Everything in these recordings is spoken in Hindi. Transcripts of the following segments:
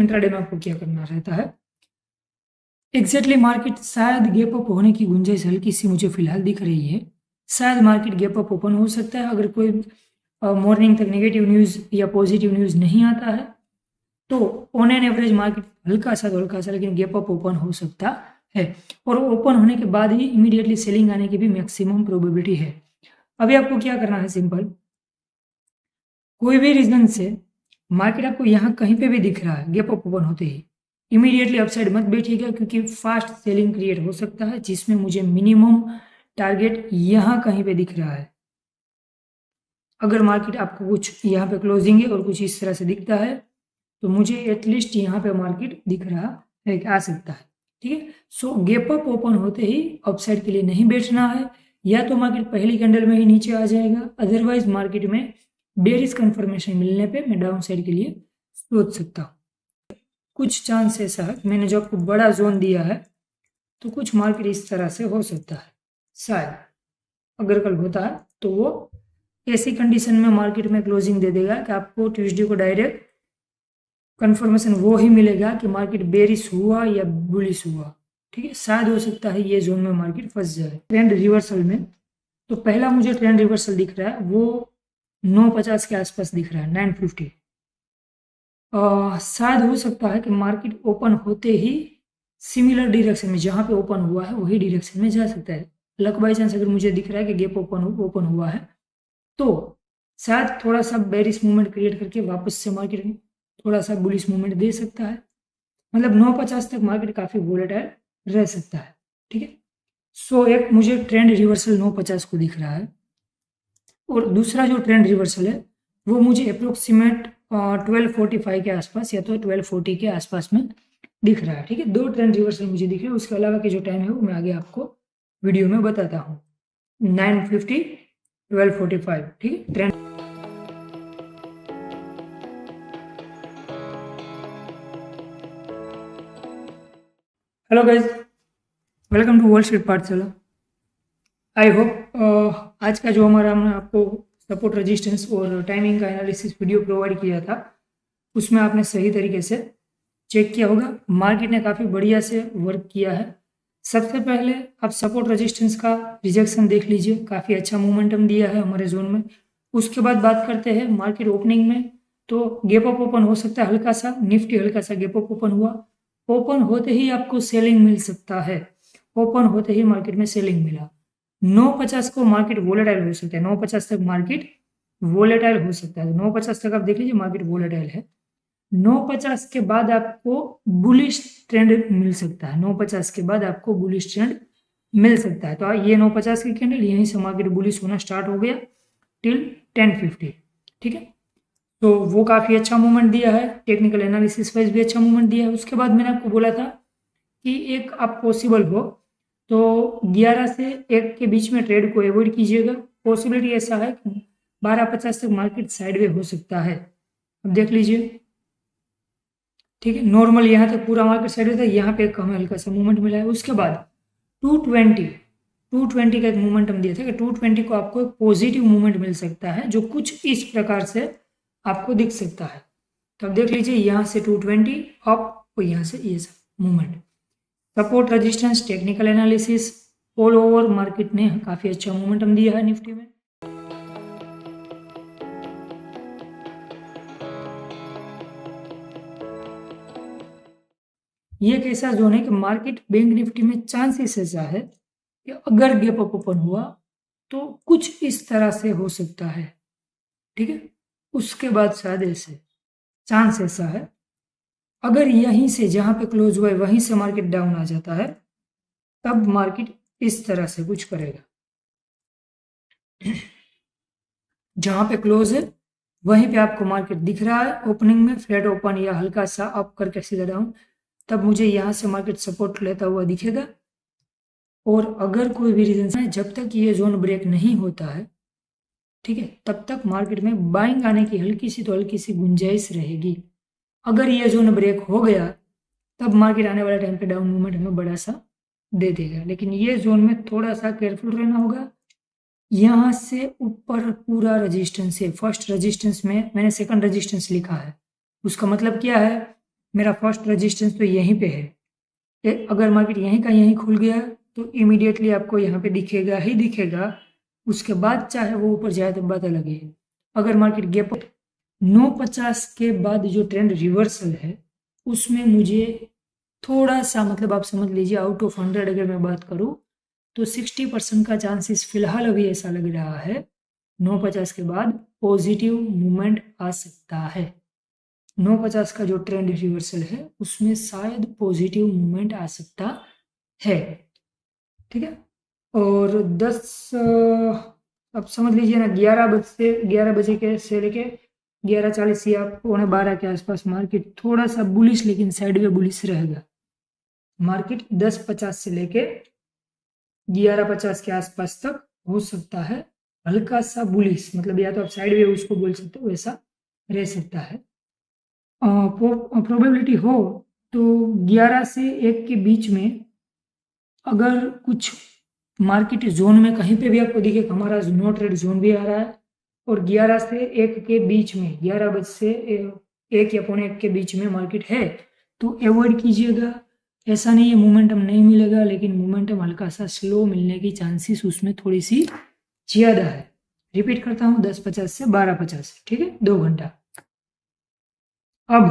इंट्राडे में आपको क्या करना रहता है, एग्जैक्टली मार्केट शायद गैप अप होने की गुंजाइश हल्की सी मुझे फिलहाल दिख रही है। शायद मार्केट गैप अप ओपन हो सकता है। अगर कोई मॉर्निंग तक नेगेटिव न्यूज़ या पॉजिटिव न्यूज़ नहीं आता है तो ऑन एन एवरेज मार्केट हल्का सा लेकिन गैप अप ओपन हो सकता है, और ओपन होने के बाद ही इमीडिएटली सेलिंग आने की भी मैक्सिमम प्रोबेबिलिटी है। अभी आपको क्या करना है, सिंपल, कोई भी रीजन से मार्केट आपको यहाँ कहीं पे भी दिख रहा है गैप अप ओपन होते ही, इमीडिएटली अपसाइड मत बैठिएगा, क्योंकि फास्ट सेलिंग क्रिएट हो सकता है, जिसमें मुझे मिनिमम टारगेट यहाँ कहीं पे दिख रहा है। अगर मार्केट आपको कुछ यहाँ पे क्लोजिंग है और कुछ इस तरह से दिखता है तो मुझे एटलीस्ट यहाँ पे मार्केट दिख रहा है कि आ सकता है। ठीक है, सो गैप अप ओपन होते ही अपसाइड के लिए नहीं बैठना है, या तो मार्केट पहली कैंडल में ही नीचे आ जाएगा, अदरवाइज मार्केट में बेरिश कंफर्मेशन मिलने पे मैं डाउन साइड के लिए सोच सकता हूँ। कुछ चांस ऐसा है, मैंने जो आपको बड़ा जोन दिया है, तो कुछ मार्केट इस तरह से हो सकता है शायद। अगर कल होता है तो वो ऐसी कंडीशन में मार्केट में क्लोजिंग दे देगा कि आपको ट्यूसडे को डायरेक्ट कंफर्मेशन वो ही मिलेगा कि मार्केट बेरिश हुआ या बुलिश हुआ। ठीक है, शायद हो सकता है ये जोन में मार्केट फंस जाए। ट्रेंड रिवर्सल में तो पहला मुझे ट्रेंड रिवर्सल दिख रहा है, वो 950 के आसपास दिख रहा है, 950। शायद हो सकता है कि मार्केट ओपन होते ही सिमिलर डायरेक्शन में जहाँ पे ओपन हुआ है वही डायरेक्शन में जा सकता है। लक बाई चांस अगर मुझे दिख रहा है कि गैप ओपन हुआ है तो शायद थोड़ा सा बेरिश मूवमेंट क्रिएट करके वापस से मार्केट थोड़ा सा बुलिश मूवमेंट दे सकता है। मतलब 950 तक मार्केट काफ़ी वोलेटाइल रह सकता है। ठीक है, सो एक मुझे ट्रेंड रिवर्सल 950 को दिख रहा है, और दूसरा जो ट्रेंड रिवर्सल है वो मुझे अप्रोक्सीमेट 1245 के आसपास या तो 1240 के आसपास में दिख रहा है। ठीक है, दो ट्रेंड रिवर्सल मुझे दिख रहे हैं, उसके अलावा के जो टाइम है वो मैं आगे आपको वीडियो में बताता हूँ। 950 1245। ठीक है, trend. Hello guys, welcome to Wall Street Pathshala. I hope आज का जो हमारा हमने आपको सपोर्ट रेजिस्टेंस और टाइमिंग का एनालिसिस वीडियो प्रोवाइड किया था उसमें आपने सही तरीके से चेक किया होगा। मार्केट ने काफ़ी बढ़िया से वर्क किया है। सबसे पहले आप सपोर्ट रेजिस्टेंस का रिजेक्शन देख लीजिए, काफ़ी अच्छा मोमेंटम दिया है हमारे जोन में। उसके बाद बात करते हैं मार्केट ओपनिंग में, तो गैप अप ओपन हो सकता है हल्का सा, निफ्टी हल्का सा गैप अप ओपन हुआ, ओपन होते ही आपको सेलिंग मिल सकता है। ओपन होते ही मार्केट में सेलिंग मिला। 950 को मार्केट वोलेटाइल हो सकता है, 950 तक मार्केट वोलेटाइल हो सकता है। 950 तक आप देख लीजिए मार्केट वोलेटाइल है। 950 के बाद आपको बुलिश ट्रेंड मिल सकता है। 950 के बाद आपको बुलिश ट्रेंड मिल सकता है। तो ये 950 की कैंडल यहीं से मार्केट बुलिश होना स्टार्ट हो गया टिल 1050। ठीक है, तो वो काफ़ी अच्छा मूवमेंट दिया है, टेक्निकल एनालिसिस वाइज भी अच्छा मूवमेंट दिया है। उसके बाद मैंने आपको बोला था कि एक आप पॉसिबल हो तो 11 से 1 के बीच में ट्रेड को अवॉइड कीजिएगा। पॉसिबिलिटी ऐसा है कि 1250 तक मार्केट साइडवे हो सकता है। अब देख लीजिए, ठीक है, नॉर्मल यहाँ तक पूरा मार्केट साइडवे था, यहाँ पे एक हमें हल्का सा मूवमेंट मिला है। उसके बाद 220 का एक मूवमेंट हम दिया था कि 220 को आपको एक पॉजिटिव मूवमेंट मिल सकता है जो कुछ इस प्रकार से आपको दिख सकता है। तो अब देख लीजिए, यहाँ से 220 अप और यहाँ से ये सब movement. Support resistance technical analysis all over market ने काफ़ी अच्छा मोमेंटम दिया है निफ्टी में। ये एक ऐसा जोन है कि मार्केट बैंक निफ्टी में चांसेस ऐसा है कि अगर गैप अप ओपन हुआ तो कुछ इस तरह से हो सकता है। ठीक है, उसके बाद शायद ऐसे चांस ऐसा है, अगर यहीं से जहां पे क्लोज हुआ है वहीं से मार्केट डाउन आ जाता है तब मार्केट इस तरह से कुछ करेगा। जहां पे क्लोज है वहीं पे आपको मार्केट दिख रहा है ओपनिंग में फ्लैट ओपन या हल्का सा अप करके सीधा डाउन, तब मुझे यहाँ से मार्केट सपोर्ट लेता हुआ दिखेगा। और अगर कोई भी रीजन से जब तक ये जोन ब्रेक नहीं होता है, ठीक है, तब तक मार्केट में बाइंग आने की हल्की सी गुंजाइश रहेगी। अगर ये जोन ब्रेक हो गया तब मार्केट आने वाले टाइम पे डाउन मूवमेंट हमें बड़ा सा दे देगा, लेकिन ये जोन में थोड़ा सा केयरफुल रहना होगा। यहाँ से ऊपर पूरा रेजिस्टेंस है। फर्स्ट रेजिस्टेंस में मैंने सेकंड रेजिस्टेंस लिखा है, उसका मतलब क्या है, मेरा फर्स्ट रेजिस्टेंस तो यहीं पे है। अगर मार्केट यहीं का यहीं खुल गया तो इमीडिएटली आपको यहाँ पे दिखेगा ही दिखेगा। उसके बाद चाहे वो ऊपर जाए तो बात अलग है। अगर मार्केट गैप 950 के बाद जो ट्रेंड रिवर्सल है उसमें मुझे थोड़ा सा, मतलब आप समझ लीजिए आउट ऑफ 100 अगर मैं बात करूँ तो 60% का चांसेस फिलहाल अभी ऐसा लग रहा है 950 के बाद पॉजिटिव मूवमेंट आ सकता है। 950 का जो ट्रेंड रिवर्सल है उसमें शायद पॉजिटिव मूवमेंट आ सकता है। ठीक है, और 10 अब समझ लीजिए ना 11 बजे के से लेके 11:40 या 11:45 के आसपास मार्केट थोड़ा सा बुलिश लेकिन साइडवे बुलिश रहेगा। मार्केट 10:50 से लेके 11:50 के आसपास तक हो सकता है हल्का सा बुलिश, मतलब या तो आप साइडवे उसको बोल सकते हो, वैसा रह सकता है। प्रोबेबिलिटी हो तो 11 से 1 के बीच में अगर कुछ मार्केट जोन में कहीं पे भी आपको दिखे हमारा नो ट्रेड जोन भी आ रहा है और 11 से 1 के बीच में 11 बजे से 1 या 1:15 के बीच में मार्केट है तो अवॉइड कीजिएगा। ऐसा नहीं है मोमेंटम नहीं मिलेगा, लेकिन मोमेंटम हल्का सा स्लो मिलने की चांसेस उसमें थोड़ी सी ज़्यादा है। रिपीट करता हूँ 10:50 से 12:50, ठीक है, 2 घंटा। अब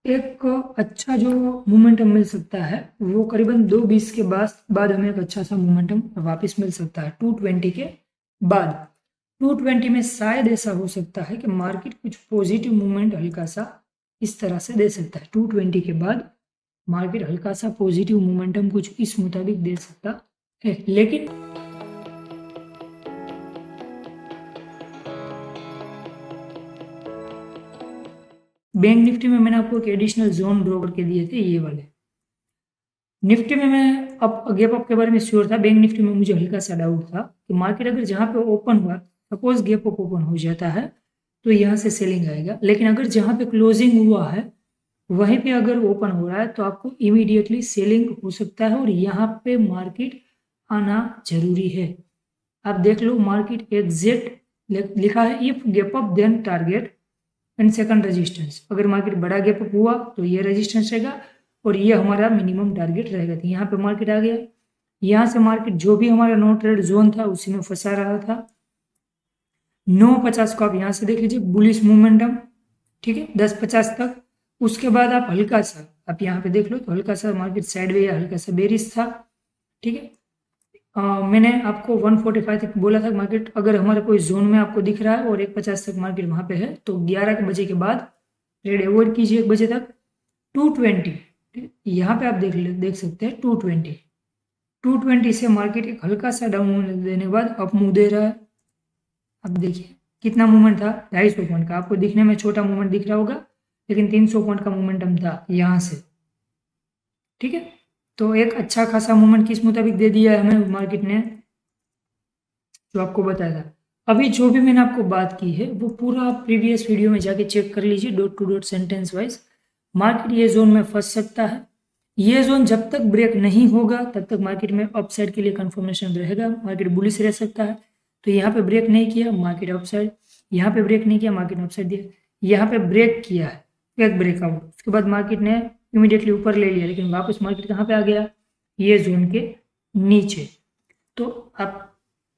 एक अच्छा जो मोमेंटम मिल सकता है वो करीबन 2:20 के बाद हमें एक अच्छा सा मोमेंटम वापस मिल सकता है 220 के बाद। 220 में शायद ऐसा हो सकता है कि मार्केट कुछ पॉजिटिव मूवमेंट हल्का सा इस तरह से दे सकता है। 220 के बाद मार्केट हल्का सा पॉजिटिव मोमेंटम कुछ इस मुताबिक दे सकता है। लेकिन बैंक निफ्टी में मैंने आपको एक एडिशनल जोन ड्रॉ करके दिए थे, ये वाले। निफ्टी में मैं अब गैप अप के बारे में श्योर था, बैंक निफ्टी में मुझे हल्का सा डाउट था कि मार्केट अगर जहाँ पे ओपन हुआ, सपोज गैप अप ओपन हो जाता है तो यहाँ से सेलिंग आएगा, लेकिन अगर जहाँ पे क्लोजिंग हुआ है वहीं पे अगर ओपन हो रहा है तो आपको इमीडिएटली सेलिंग हो सकता है और यहाँ पे मार्केट आना जरूरी है। आप देख लो मार्केट एग्जैक्ट लिखा है if gap up then target and second resistance. अगर मार्केट बड़ा गैप अप हुआ तो ये रेजिस्टेंस रहेगा और ये हमारा मिनिमम टारगेट रहेगा। तो यहाँ पे मार्केट आ गया, यहाँ से मार्केट जो भी हमारा नो ट्रेड जोन था उसी में फंसा रहा था। 950 को आप यहाँ से देख लीजिए बुलिश मोमेंटम, ठीक है, 1050 तक। उसके बाद आप हल्का सा आप यहाँ पे देख लो तो हल्का सा मार्केट साइडवे या हल्का सा बेरिश था, ठीक है। मैंने आपको 145 तक बोला था मार्केट अगर हमारा कोई जोन में आपको दिख रहा है और 150 तक मार्केट वहाँ पे है तो 11 बजे के बाद ट्रेड अवॉइड कीजिए 1 बजे तक। 220 यहाँ पे आप देख सकते हैं 220 से मार्केट एक हल्का सा डाउन मूवमेंट देने के बाद अप मूव दे रहा है। अब देखिए कितना मूवमेंट था, 250 पॉइंट का। आपको दिखने में छोटा मूवमेंट दिख रहा होगा लेकिन 300 पॉइंट का मूवमेंटम था यहाँ से, ठीक है। तो एक अच्छा खासा मूवमेंट किस मुताबिक दे दिया है हमें मार्केट ने, जो आपको बताया था। अभी जो भी मैंने आपको बात की है वो पूरा प्रीवियस वीडियो में जाके चेक कर लीजिए dot to dot sentence wise. Market ये जोन में फंस सकता है, ये जोन जब तक ब्रेक नहीं होगा तब तक मार्केट में अपसाइड के लिए कंफर्मेशन रहेगा, मार्केट बुलिश रह सकता है। तो यहाँ पे ब्रेक नहीं किया मार्केट अपसाइड, यहाँ पे ब्रेक नहीं किया मार्केट अपसाइड दिया, यहाँ पे ब्रेक किया है एक ब्रेकआउट, उसके बाद मार्केट ने इमीडिएटली ऊपर ले लिया, लेकिन वापस मार्केट कहाँ पे आ गया, ये जोन के नीचे। तो आप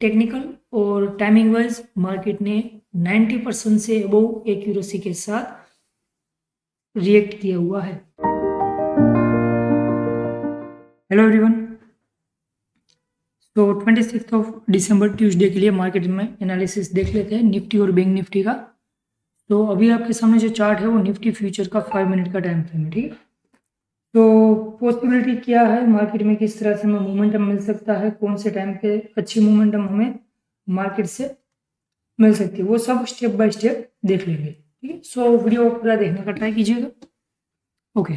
टेक्निकल और टाइमिंग वाइज मार्केट ने 90% से अबव एक्यूरेसी के साथ रिएक्ट किया हुआ है। हेलो एवरीवन, तो 26 दिसंबर ट्यूसडे के लिए मार्केट में एनालिसिस देख लेते हैं निफ्टी और बैंक निफ्टी का। तो अभी आपके सामने जो चार्ट है वो निफ्टी फ्यूचर का 5 मिनट का टाइम फ्रेम है, ठीक है। तो पॉसिबिलिटी क्या है मार्केट में, किस तरह से हमें मोमेंटम मिल सकता है, कौन से टाइम पे अच्छी मोमेंटम हमें मार्केट से मिल सकती है, वो सब स्टेप बाय स्टेप देख लेंगे, ठीक है। सो वीडियो पूरा देखने का ट्राई कीजिएगा। ओके,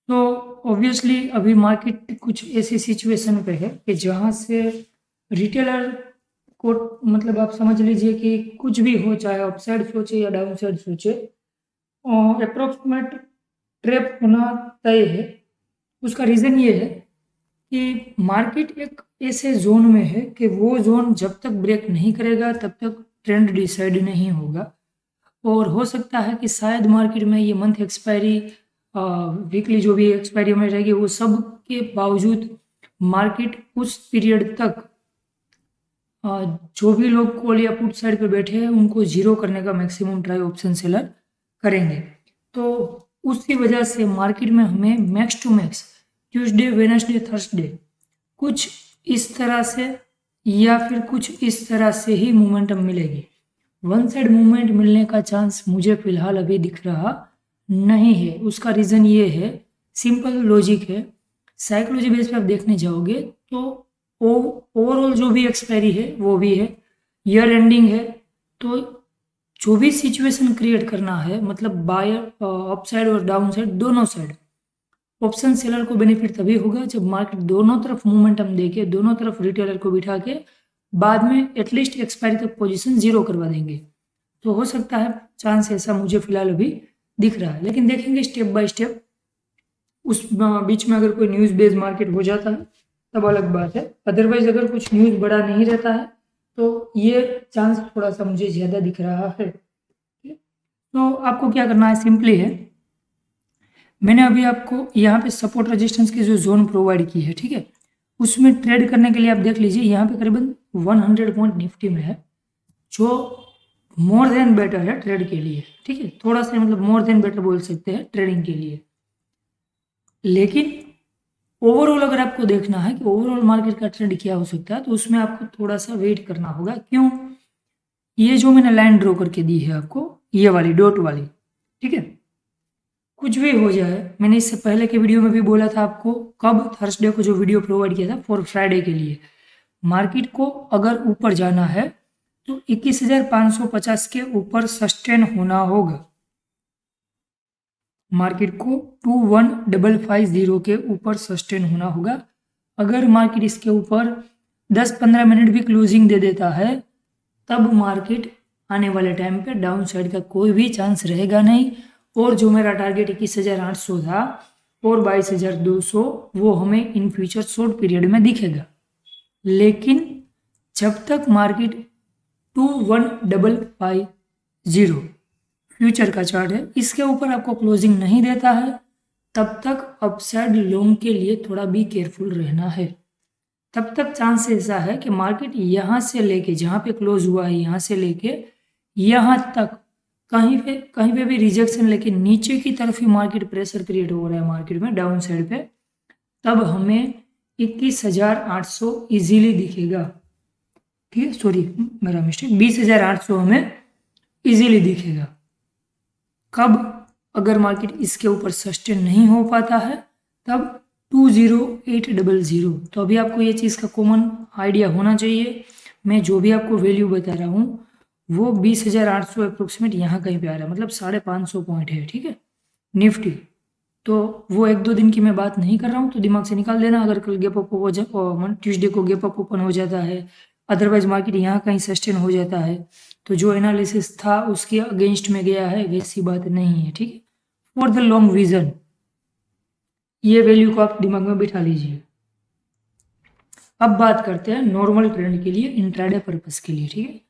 तो ऑब्वियसली अभी मार्केट कुछ ऐसी सिचुएशन पे है कि जहाँ से रिटेलर को, मतलब आप समझ लीजिए कि कुछ भी हो, चाहे अपसाइड सोचे या डाउन साइड सोचे, अप्रोक्सीमेट ट्रैप होना तय है। उसका रीज़न ये है कि मार्केट एक ऐसे जोन में है कि वो जोन जब तक ब्रेक नहीं करेगा तब तक ट्रेंड डिसाइड नहीं होगा। और हो सकता है कि शायद मार्केट में ये मंथ एक्सपायरी, वीकली जो भी एक्सपायरी में रहेगी, वो सब के बावजूद मार्केट उस पीरियड तक जो भी लोग कॉल या पुट साइड पे बैठे हैं उनको जीरो करने का मैक्सिमम ट्राई ऑप्शन सेलर करेंगे। तो उसकी वजह से मार्केट में हमें max to max Tuesday, Wednesday, Thursday कुछ इस तरह से या फिर कुछ इस तरह से ही मोमेंटम मिलेगी। वन साइड मूवमेंट मिलने का चांस मुझे फिलहाल अभी दिख रहा नहीं है। उसका रीज़न ये है, सिंपल लॉजिक है। साइकोलॉजी बेस पे आप देखने जाओगे तो ओवरऑल जो भी एक्सपायरी है वो भी है, ईयर एंडिंग है, तो जो भी सिचुएशन क्रिएट करना है, मतलब बायर अप साइड और डाउन साइड दोनों साइड, ऑप्शन सेलर को बेनिफिट तभी होगा जब मार्केट दोनों तरफ मोमेंटम देके, दोनों तरफ रिटेलर को बिठा के बाद में एटलीस्ट एक्सपायरी तक पोजीशन जीरो करवा देंगे। तो हो सकता है चांस ऐसा मुझे फिलहाल अभी दिख रहा है, लेकिन देखेंगे स्टेप बाय स्टेप। उस बीच में अगर कोई न्यूज़ बेस्ड मार्केट हो जाता है तब अलग बात है, अदरवाइज अगर कुछ न्यूज़ बड़ा नहीं रहता है तो ये चांस थोड़ा सा मुझे ज़्यादा दिख रहा है। तो आपको क्या करना है, सिंपली है, मैंने अभी आपको यहाँ पे सपोर्ट रेजिस्टेंस की जो जोन प्रोवाइड की है, ठीक है, उसमें ट्रेड करने के लिए आप देख लीजिए यहाँ पे करीबन 100 पॉइंट निफ्टी में है, जो मोर देन बेटर है ट्रेड के लिए, ठीक है, थोड़ा सा मतलब मोर देन बेटर बोल सकते हैं ट्रेडिंग के लिए। लेकिन ओवरऑल अगर आपको देखना है कि ओवरऑल मार्केट का ट्रेंड क्या हो सकता है तो उसमें आपको थोड़ा सा वेट करना होगा। क्यों? ये जो मैंने लाइन ड्रॉ करके दी है आपको, ये वाली डॉट वाली, ठीक है, कुछ भी हो जाए, मैंने इससे पहले के वीडियो में भी बोला था आपको, कब, थर्सडे को जो वीडियो प्रोवाइड किया था फॉर फ्राइडे के लिए, मार्केट को अगर ऊपर जाना है तो 21,550 के ऊपर सस्टेन होना होगा। मार्केट को 21,550 के ऊपर सस्टेन होना होगा। अगर मार्केट इसके ऊपर 10-15 मिनट भी क्लोजिंग दे देता है तब मार्केट आने वाले टाइम पे डाउन साइड का कोई भी चांस रहेगा नहीं। और जो मेरा टारगेट 21,800 था और 22,200 वो हमें इन फ्यूचर शॉर्ट पीरियड में दिखेगा। लेकिन जब तक मार्केट 21,550 फ्यूचर का चार्ट है, इसके ऊपर आपको क्लोजिंग नहीं देता है, तब तक अपसाइड लॉन्ग के लिए थोड़ा भी केयरफुल रहना है। तब तक चांस ऐसा है कि मार्केट यहाँ से लेके जहाँ पे क्लोज हुआ है, यहाँ से लेके यहाँ तक कहीं पे भी रिजेक्शन लेके नीचे की तरफ ही मार्केट प्रेशर क्रिएट हो रहा है मार्केट में डाउन साइड पे, तब हमें 21,800 इजीली दिखेगा। ठीक है, सॉरी मेरा मिस्टेक, 20,800 हमें इजीली दिखेगा। कब? अगर मार्केट इसके ऊपर सस्टेन नहीं हो पाता है तब 20,800। तो अभी आपको ये चीज़ का कॉमन आइडिया होना चाहिए। मैं जो भी आपको वैल्यू बता रहा हूँ वो 20,800 अप्रोक्सीमेट यहाँ कहीं पे आ रहा है, मतलब 550 पॉइंट है, ठीक है, निफ्टी। तो वो 1-2 दिन की मैं बात नहीं कर रहा हूँ, तो दिमाग से निकाल देना। अगर कल गैप अप हो जाए, ट्यूसडे को गैप अप ओपन हो जाता है, अदरवाइज मार्केट यहाँ कहीं सस्टेन हो जाता है, तो जो एनालिसिस था उसके अगेंस्ट में गया है, वैसी बात नहीं है, ठीक है। फॉर द लॉन्ग विजन ये वैल्यू को आप दिमाग में बिठा लीजिए। अब बात करते हैं नॉर्मल ट्रेंड के लिए, इंट्राडे पर्पस के लिए, ठीक है।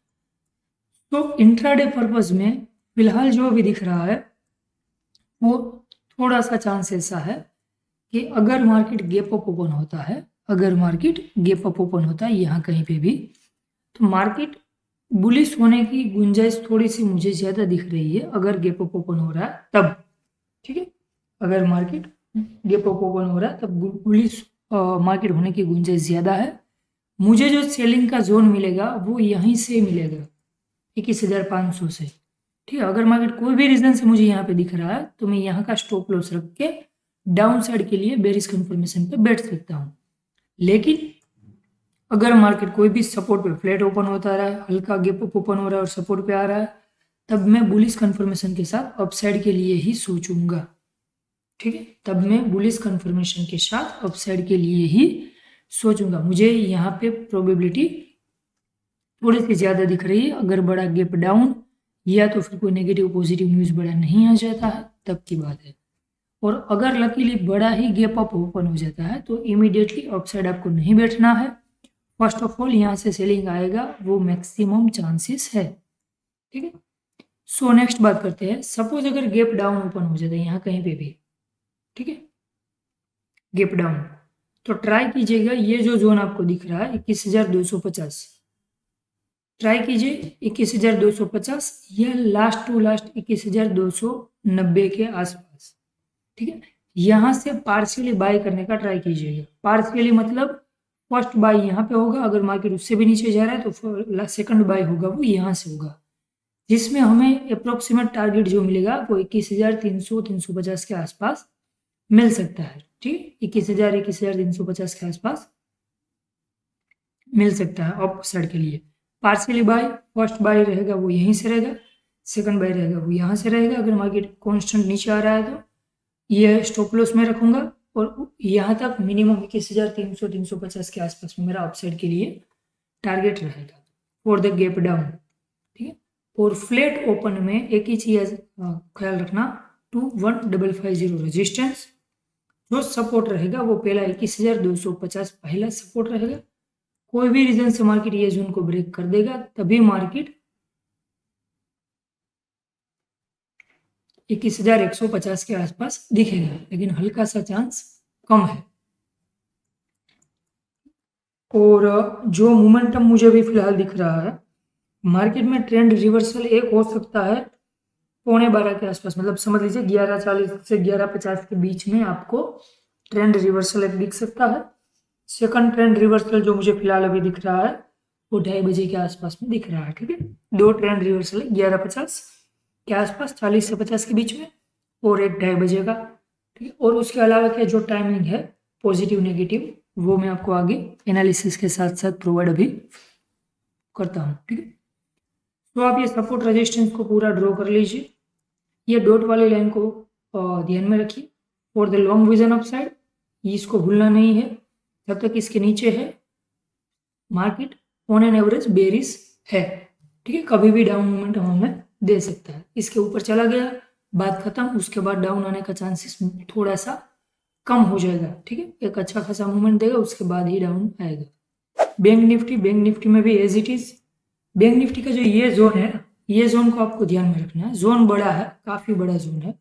तो इंट्राडे पर्पस में फिलहाल जो भी दिख रहा है वो थोड़ा सा चांस ऐसा है कि अगर मार्केट गैप अप ओपन होता है, अगर मार्केट गैप अप ओपन होता है यहाँ कहीं पे भी, तो मार्केट बुलिश होने की गुंजाइश थोड़ी सी मुझे ज़्यादा दिख रही है अगर गैप अप ओपन हो रहा है तब, ठीक है। अगर मार्केट गैप अप ओपन हो रहा है तब बुलिश मार्केट होने की गुंजाइश ज़्यादा है। मुझे जो सेलिंग का जोन मिलेगा वो यहीं से मिलेगा 21,500 से, ठीक है। अगर मार्केट कोई भी रीजन से मुझे यहाँ पे दिख रहा है तो मैं यहाँ का स्टॉप लॉस रख के डाउन साइड के लिए बेरिश कंफर्मेशन पे बैठ सकता हूँ। लेकिन अगर मार्केट कोई भी सपोर्ट पे फ्लैट ओपन होता रहा है, हल्का गैप अप ओपन हो रहा है और सपोर्ट पे आ रहा है, तब मैं बुलिश कंफर्मेशन के साथ अपसाइड के लिए ही सोचूंगा, ठीक है। तब मैं बुलिश कंफर्मेशन के साथ अपसाइड के लिए ही सोचूंगा। मुझे यहाँ पे प्रोबेबिलिटी थोड़ी सी ज़्यादा दिख रही है। अगर बड़ा गैप डाउन या तो फिर कोई नेगेटिव पॉजिटिव न्यूज़ बड़ा नहीं आ जाता है तब की बात है। और अगर लकीली बड़ा ही गैप अप ओपन हो जाता है तो इमीडिएटली अपसाइड आपको नहीं बैठना है। फर्स्ट ऑफ ऑल यहाँ से सेलिंग आएगा वो मैक्सिमम चांसेस है, ठीक है। सो नेक्स्ट बात करते हैं, सपोज अगर गैप डाउन ओपन हो जाता है यहाँ कहीं पे भी, ठीक है, गैप डाउन, तो ट्राई कीजिएगा ये जो जोन आपको दिख रहा है 21,250, ट्राई कीजिए 21,250 या लास्ट टू लास्ट 21,290 के आसपास, ठीक है। यहाँ से पार्शियली बाय करने का ट्राई कीजिएगा। पार्शियली मतलब फर्स्ट बाय यहाँ पे होगा, अगर मार्केट उससे भी नीचे जा रहा है तो सेकंड बाय होगा वो यहाँ से होगा, जिसमें हमें अप्रोक्सीमेट टारगेट जो मिलेगा वो 21,300-350 के आसपास मिल सकता है, ठीक, 21,350 के आसपास मिल सकता है अप साइड के लिए। पार्शियली बाय, फर्स्ट बाय रहेगा वो यहीं से रहेगा, सेकंड बाय रहेगा वो यहाँ से रहेगा। अगर मार्केट कॉन्स्टेंट नीचे आ रहा है तो ये स्टॉप लॉस में रखूंगा और यहाँ तक मिनिमम 21,300-350 के आसपास में मेरा अपसाइड के लिए टारगेट रहेगा फॉर द गैप डाउन, ठीक है। और फ्लैट ओपन में एक ही चीज ख्याल रखना, 21,550 रेजिस्टेंस, जो सपोर्ट रहेगा वो पहला 21,250 पहला सपोर्ट रहेगा। कोई भी रीजन से मार्केट ये जोन को ब्रेक कर देगा तभी मार्केट 21,150 के आसपास दिखेगा, लेकिन हल्का सा चांस कम है। और जो मोमेंटम मुझे भी फिलहाल दिख रहा है मार्केट में, ट्रेंड रिवर्सल एक हो सकता है 11:15 के आसपास, मतलब समझ लीजिए 11:40 से 11:50 के बीच में आपको ट्रेंड रिवर्सल एक दिख सकता है। सेकंड ट्रेंड रिवर्सल जो मुझे फिलहाल अभी दिख रहा है वो 2:30 बजे के आसपास में दिख रहा है, ठीक है। दो ट्रेंड रिवर्सल है, 11:50 के आसपास, 40 से 50 के बीच में, और एक 2:30 बजे का, ठीक है। और उसके अलावा क्या जो टाइमिंग है पॉजिटिव नेगेटिव वो मैं आपको आगे एनालिसिस के साथ साथ प्रोवाइड अभी करता हूँ, ठीक है। तो आप ये सपोर्ट रेजिस्टेंस को पूरा ड्रॉ कर लीजिए, ये डॉट वाली लाइन को ध्यान में रखिए for the long vision up side, इसको भूलना नहीं है। जब तक इसके नीचे है market on an average bearish है, ठीक है, कभी भी डाउन मूवमेंट हमें दे सकता है। इसके ऊपर चला गया बात खत्म, उसके बाद डाउन आने का चांसेस थोड़ा सा कम हो जाएगा, ठीक है, एक अच्छा खासा मूवमेंट देगा उसके बाद ही डाउन आएगा। बैंक निफ्टी में भी as it is, Bank Nifty का जो ये जोन है, ये जोन को आपको ध्यान में रखना है। जोन बड़ा है, काफी बड़ा जोन है,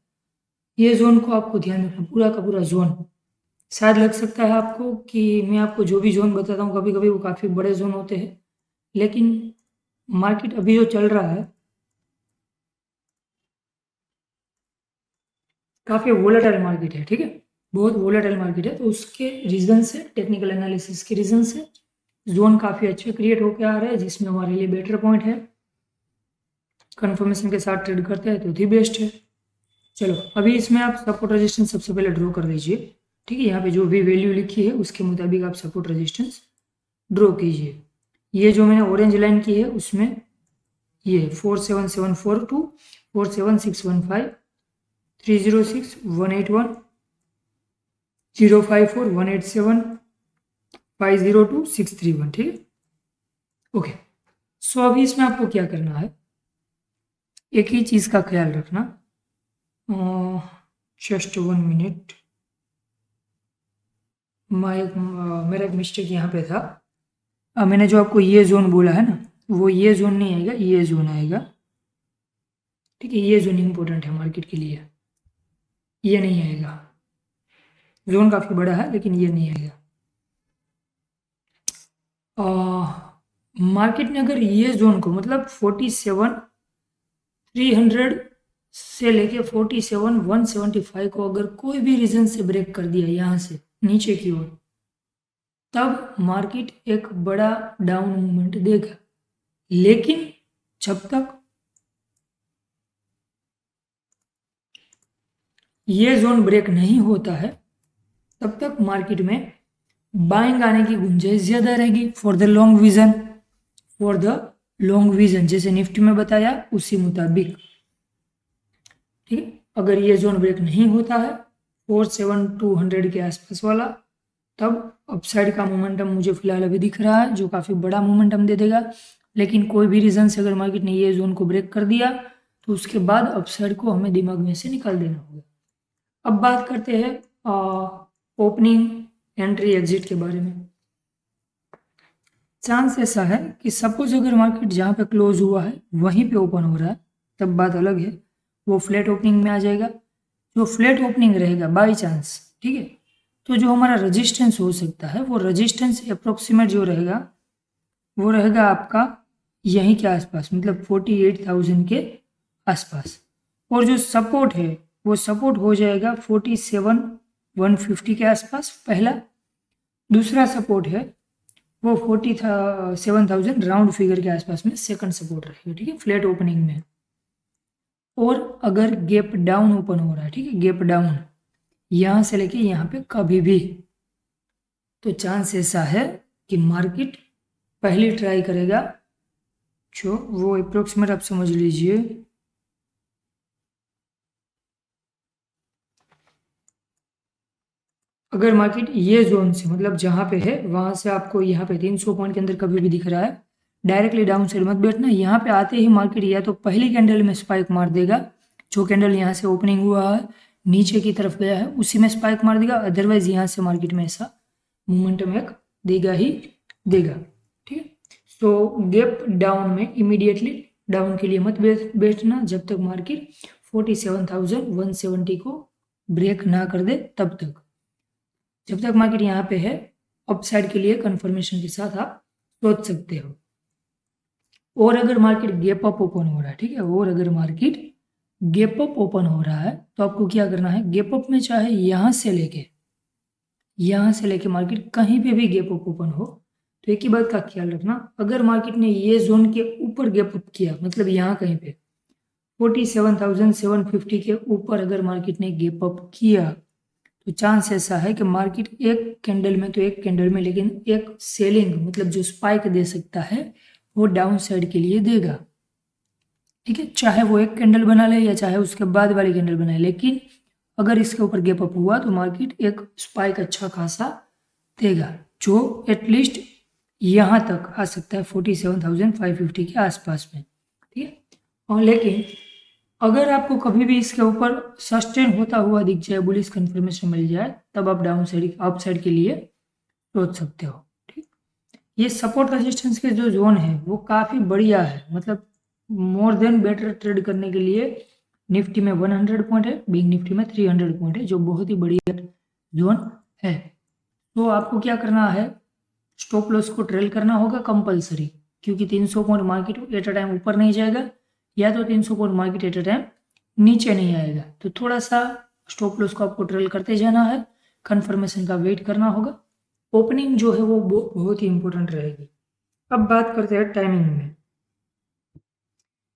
ये जोन को आपको ध्यान में रखना, पूरा का पूरा जोन। शायद लग सकता है आपको कि मैं आपको जो भी जोन बताता हूँ कभी कभी वो काफी बड़े जोन होते हैं, लेकिन मार्केट अभी जो चल रहा है काफी वोलेटाइल मार्केट है, ठीक है, बहुत वोलेटाइल मार्केट है। तो उसके रीजन से, टेक्निकल एनालिसिस के रीजन से जोन काफी अच्छे क्रिएट होकर आ रहे हैं, जिसमें हमारे लिए बेटर पॉइंट है। कंफर्मेशन के साथ ट्रेड करते हैं तो दी बेस्ट है। चलो अभी इसमें आप सपोर्ट रेजिस्टेंस सबसे पहले ड्रॉ कर लीजिए, ठीक है। यहाँ पे जो भी वैल्यू लिखी है उसके मुताबिक आप सपोर्ट रेजिस्टेंस ड्रॉ कीजिए। ये जो मैंने ऑरेंज लाइन की है उसमें ये 47742, 47615, 306, 181, 054, 187, 502, 631, ठीक है। ओके, सो अभी इसमें आपको क्या करना है, एक ही चीज का ख्याल रखना, जस्ट 1 मिनट, मेरा एक मिस्टेक यहाँ पे था। मैंने जो आपको ये जोन बोला है ना, वो ये जोन नहीं आएगा, ये जोन आएगा, ठीक है। ये जोन इंपॉर्टेंट है मार्केट के लिए, ये नहीं आएगा। जोन काफी बड़ा है लेकिन ये नहीं आएगा। मार्केट ने अगर ये जोन को, मतलब 47,300 से लेके 47,175 को अगर कोई भी रीजन से ब्रेक कर दिया यहाँ से नीचे की ओर, तब मार्केट एक बड़ा डाउन मूवमेंट देगा। लेकिन जब तक ये जोन ब्रेक नहीं होता है तब तक मार्केट में बाइंग आने की गुंजाइश ज्यादा रहेगी for the long vision, for the long vision जैसे निफ्टी में बताया उसी मुताबिक, ठीक है। अगर ये जोन ब्रेक नहीं होता है 47,200 के आसपास वाला, तब अपसाइड का मोमेंटम मुझे फिलहाल अभी दिख रहा है जो काफ़ी बड़ा मोमेंटम दे देगा। लेकिन कोई भी रीज़न से अगर मार्केट ने ये जोन को ब्रेक कर दिया तो उसके बाद अपसाइड को हमें दिमाग में से निकाल देना होगा। अब बात करते हैं ओपनिंग, एंट्री, एग्जिट के बारे में। चांस ऐसा है कि सपोज अगर मार्केट जहाँ पे क्लोज हुआ है वहीं पे ओपन हो रहा है तब बात अलग है, वो फ्लैट ओपनिंग में आ जाएगा। जो फ्लैट ओपनिंग रहेगा बाई चांस, ठीक है, तो जो हमारा रेजिस्टेंस हो सकता है वो रेजिस्टेंस अप्रोक्सीमेट जो रहेगा वो रहेगा आपका यहीं के आसपास, मतलब 48,000 के आसपास। और जो सपोर्ट है वो सपोर्ट हो जाएगा 47,150 के आसपास पहला। दूसरा सपोर्ट है वो 47,000 राउंड फिगर के आसपास में सेकंड सपोर्ट रहेगा, ठीक है, फ्लैट ओपनिंग में। और अगर गैप डाउन ओपन हो रहा है, ठीक है, गैप डाउन यहाँ से लेके यहाँ पे कभी भी, तो चांस ऐसा है कि मार्केट पहले ट्राई करेगा, जो वो अप्रोक्सीमेट आप समझ लीजिए, अगर मार्केट ये जोन से मतलब जहाँ पे है वहाँ से आपको यहाँ पे 300 पॉइंट के अंदर कभी भी दिख रहा है, डायरेक्टली डाउन साइड मत बैठना। यहाँ पे आते ही मार्केट या तो पहली कैंडल में स्पाइक मार देगा, जो कैंडल यहाँ से ओपनिंग हुआ है नीचे की तरफ गया है उसी में स्पाइक मार देगा, अदरवाइज यहाँ से मार्केट में ऐसा मोमेंटम एक देगा ही देगा, ठीक है। तो गैप डाउन में इमीडिएटली डाउन के लिए मत बैठना जब तक मार्केट 47,170 को ब्रेक ना कर दे, तब तक। जब तक मार्केट यहाँ पे है अपसाइड के लिए कंफर्मेशन के साथ आप सोच सकते हो। और अगर मार्केट गैप अप ओपन हो रहा है, ठीक है, और अगर मार्केट गैप अप ओपन हो रहा है तो आपको क्या करना है, गैप अप में चाहे यहाँ से लेके मार्केट कहीं पे भी गैप अप ओपन हो, तो एक ही बात का ख्याल रखना, अगर मार्केट ने ये जोन के ऊपर गैप अप किया, मतलब यहाँ कहीं पे 47,750 के ऊपर अगर मार्केट ने गैप अप किया, तो चांस ऐसा है कि मार्केट एक कैंडल में तो एक कैंडल में, लेकिन एक सेलिंग मतलब जो स्पाइक दे सकता है वो डाउन साइड के लिए देगा, ठीक है, चाहे वो एक कैंडल बना ले या चाहे उसके बाद वाली कैंडल बनाए, लेकिन अगर इसके ऊपर गैप अप हुआ तो मार्केट एक स्पाइक अच्छा खासा देगा, जो एटलीस्ट यहाँ तक आ सकता है 47,550 के आसपास में, ठीक है। और लेकिन अगर आपको कभी भी इसके ऊपर सस्टेन होता हुआ दिख जाए, बुलिश कंफर्मेशन मिल जाए, तब आप डाउन साइड अप साइड के लिए सोच सकते हो, ठीक। ये सपोर्ट रेजिस्टेंस के जो जोन है वो काफ़ी बढ़िया है, मतलब मोर देन बेटर ट्रेड करने के लिए निफ्टी में 100 पॉइंट है, बैंक निफ्टी में 300 पॉइंट है, जो बहुत ही बढ़िया जोन है। तो आपको क्या करना है, स्टॉप लॉस को ट्रेल करना होगा कंपलसरी, क्योंकि 300 point market at a time ऊपर नहीं जाएगा या तो 300 point market at a time नीचे नहीं आएगा, तो थोड़ा सा स्टॉप लॉस को आपको ट्रेल करते जाना है, कंफर्मेशन का वेट करना होगा। ओपनिंग जो है वो बहुत ही इंपॉर्टेंट रहेगी। अब बात करते हैं टाइमिंग में।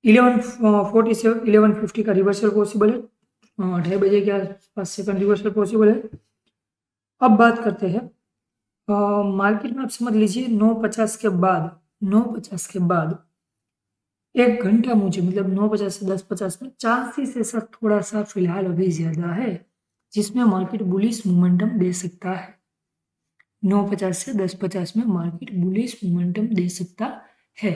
11:47 11:50 का रिवर्सल पॉसिबल है, 2:30 बजे के आसपास सेकंड रिवर्सल पॉसिबल है। अब बात करते हैं मार्केट में, आप समझ लीजिए 9:50 के बाद 1 घंटा मुझे, मतलब 9:50 से 10:50 में चांसेस ऐसा थोड़ा सा फिलहाल अभी ज़्यादा है जिसमें मार्केट बुलिश मोमेंटम दे सकता है। 9:50 से 10:50 में मार्केट बुलिश मोमेंटम दे सकता है।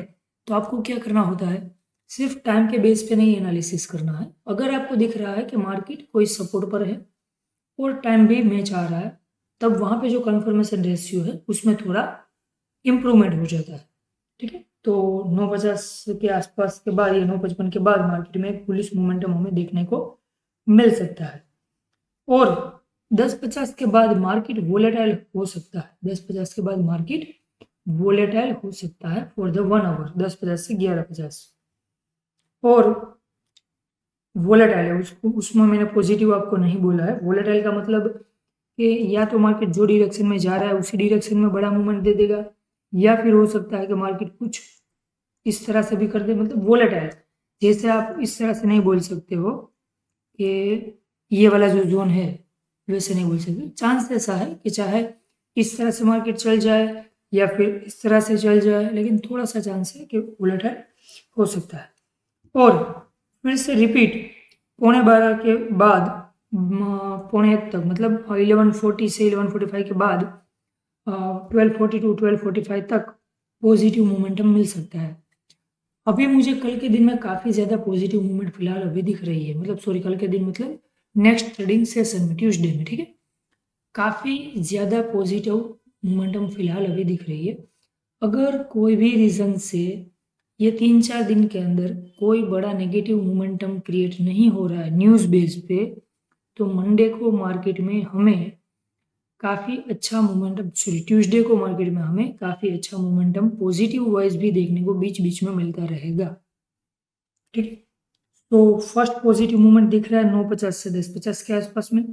तो आपको क्या करना होता है, सिर्फ टाइम के बेस पे नहीं एनालिसिस करना है। अगर आपको दिख रहा है कि मार्केट कोई सपोर्ट पर है और टाइम भी मैच आ रहा है, तब वहाँ पे जो कन्फर्मेशन रेशियो है उसमें थोड़ा इम्प्रूवमेंट हो जाता है, ठीक है। तो 9:50 के आसपास के बाद या 9:55 के बाद मार्केट में एक बुलिश मोमेंटम हमें देखने को मिल सकता है। और 10:50 के बाद मार्केट वोलेटाइल हो सकता है, 10:50 के बाद मार्केट वोलेटाइल हो सकता है फॉर द 1 आवर, 10:50 से 11:50। और वोलेटाइल है उसमें मैंने पॉजिटिव आपको नहीं बोला है। वोलेटाइल का मतलब कि या तो मार्केट जो डायरेक्शन में जा रहा है उसी डायरेक्शन में बड़ा मूवमेंट दे देगा, या फिर हो सकता है कि मार्केट कुछ इस तरह से भी कर दे, मतलब वोलेटाइल। जैसे आप इस तरह से नहीं बोल सकते हो कि ये वाला जो जोन है वैसे नहीं बोल सकते। चांस ऐसा है कि चाहे इस तरह से मार्केट चल जाए या फिर इस तरह से चल जाए, लेकिन थोड़ा सा चांस है कि वोलेटाइल हो सकता है। और फिर से रिपीट, 11:15 के बाद 11:15 तक, मतलब 11:40 से 11:45 के बाद 12:40 to 12:45 तक पॉजिटिव मोमेंटम मिल सकता है। अभी मुझे कल के दिन में काफ़ी ज़्यादा पॉजिटिव मूवमेंट फिलहाल अभी दिख रही है, मतलब सॉरी कल के दिन मतलब नेक्स्ट ट्रेडिंग सेशन में ट्यूसडे में, ठीक है, काफ़ी ज़्यादा पॉजिटिव मोमेंटम फिलहाल अभी दिख रही है। अगर कोई भी रीज़न से ये 3-4 दिन के अंदर कोई बड़ा नेगेटिव मोमेंटम क्रिएट नहीं हो रहा है न्यूज़ बेस पे, तो मंडे को मार्केट में हमें काफ़ी अच्छा मोमेंटम, सॉरी ट्यूसडे को मार्केट में हमें काफ़ी अच्छा मोमेंटम पॉजिटिव वाइज भी देखने को बीच बीच में मिलता रहेगा। ठीक है, तो फर्स्ट पॉजिटिव मूवमेंट दिख रहा है 9:50 से 10:50 के आसपास में।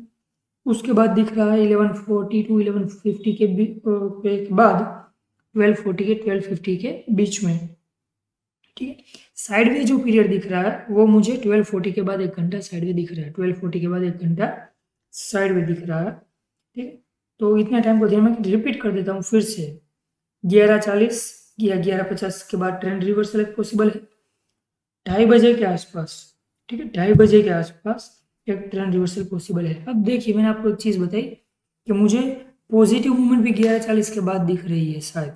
उसके बाद दिख रहा है 11:40 टू 11:50 के बाद 12:40 के 12:50 के बीच में। ठीक है, साइडवे जो पीरियड दिख रहा है वो मुझे 12:40 के बाद 1 घंटा साइडवे दिख रहा है, 12:40 के बाद 1 घंटा साइडवे दिख रहा है। ठीक है, तो इतने टाइम को ध्यान में रिपीट कर देता हूँ फिर से। 11:40 या 11:50 के बाद ट्रेंड रिवर्सल पॉसिबल है 2:30 बजे के आसपास। ठीक है, 2:30 बजे के आसपास एक ट्रेंड रिवर्सल पॉसिबल है। अब देखिए, मैंने आपको एक चीज़ बताई कि मुझे पॉजिटिव मूवमेंट भी 11:40 के बाद दिख रही है शायद,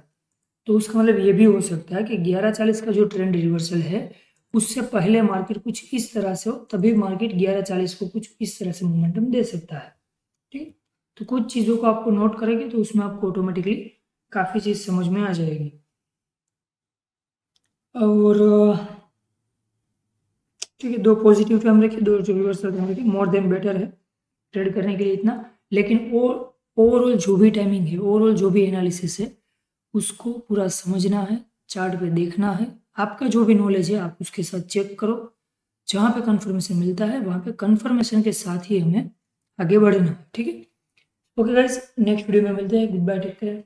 तो उसका मतलब ये भी हो सकता है कि 11:40 का जो ट्रेंड रिवर्सल है उससे पहले मार्केट कुछ इस तरह से हो, तभी मार्केट 11:40 को कुछ इस तरह से मोमेंटम दे सकता है। ठीक, तो कुछ चीज़ों को आपको नोट करेंगे तो उसमें आपको ऑटोमेटिकली काफ़ी चीज़ समझ में आ जाएगी। और ठीक है, 2 पॉजिटिव टाइम रखिए, 2 जो रिवर्सल टाइम रखिए, मोर देन बेटर है ट्रेड करने के लिए इतना। लेकिन ओवरऑल जो भी टाइमिंग है, ओवरऑल जो भी एनालिसिस है, उसको पूरा समझना है, चार्ट पे देखना है। आपका जो भी नॉलेज है आप उसके साथ चेक करो, जहाँ पे कंफर्मेशन मिलता है वहाँ पे कंफर्मेशन के साथ ही हमें आगे बढ़ना है। ठीक है, ओके गाइस, नेक्स्ट वीडियो में मिलते हैं। Goodbye, take care.